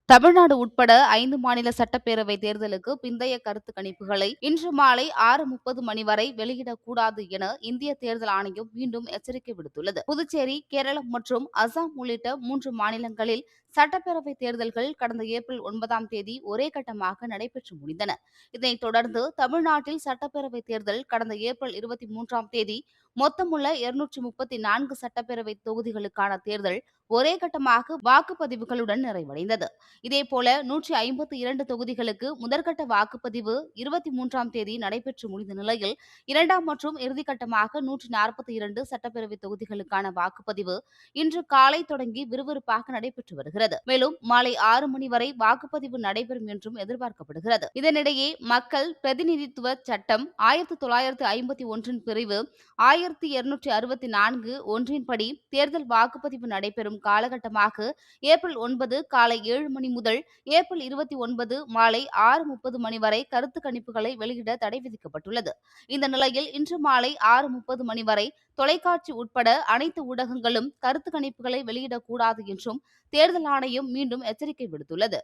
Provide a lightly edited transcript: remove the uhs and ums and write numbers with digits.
தமிழ்நாடு உட்பட 5 மாநில சட்டப்பேரவை தேர்தலுக்கு பிந்தைய கருத்து கணிப்புகளை இன்று மாலை 6:30 மணி வரை வெளியிடக்கூடாது என இந்திய தேர்தல் ஆணையம் மீண்டும் எச்சரிக்கை விடுத்துள்ளது. புதுச்சேரி, கேரளம் மற்றும் அசாம் உள்ளிட்ட 3 மாநிலங்களில் சட்டப்பேரவை தேர்தல்கள் கடந்த ஏப்ரல் 9ஆம் தேதி ஒரே கட்டமாக நடைபெற்று முடிந்தன. இதனைத் தொடர்ந்து தமிழ்நாட்டில் சட்டப்பேரவை தேர்தல் கடந்த ஏப்ரல் 23ஆம் தேதி மொத்தமுள்ள 234 சட்டப்பேரவை தொகுதிகளுக்கான தேர்தல் ஒரே கட்டமாக வாக்குப்பதிவுகளுடன் நிறைவடைந்தது. இதேபோல 152 தொகுதிகளுக்கு முதற்கட்ட வாக்குப்பதிவு 23ஆம் தேதி நடைபெற்று முடிந்த நிலையில், இரண்டாம் மற்றும் இறுதிக்கட்டமாக 142 சட்டப்பேரவை தொகுதிகளுக்கான வாக்குப்பதிவு இன்று காலை தொடங்கி விறுவிறுப்பாக நடைபெற்று வருகிறது. மேலும் மாலை 6 மணி வரை வாக்குப்பதிவு நடைபெறும் என்றும் எதிர்பார்க்கப்படுகிறது. இதனிடையே மக்கள் பிரதிநிதித்துவ சட்டம் 1951 பிரிவு 1264 ஒன்றின்படி தேர்தல் வாக்குப்பதிவு நடைபெறும் காலகட்டமாக ஏப்ரல் 9 காலை 7 மணி முதல் ஏப்ரல் 29 மாலை 6:30 மணி வரை கருத்து கணிப்புகளை வெளியிட தடை விதிக்கப்பட்டுள்ளது. இந்த நிலையில் இன்று மாலை 6:30 மணி வரை தொலைக்காட்சி உட்பட அனைத்து ஊடகங்களும் கருத்து கணிப்புகளை வெளியிடக்கூடாது என்றும் தேர்தல் ஆணையம் மீண்டும் எச்சரிக்கை விடுத்துள்ளது.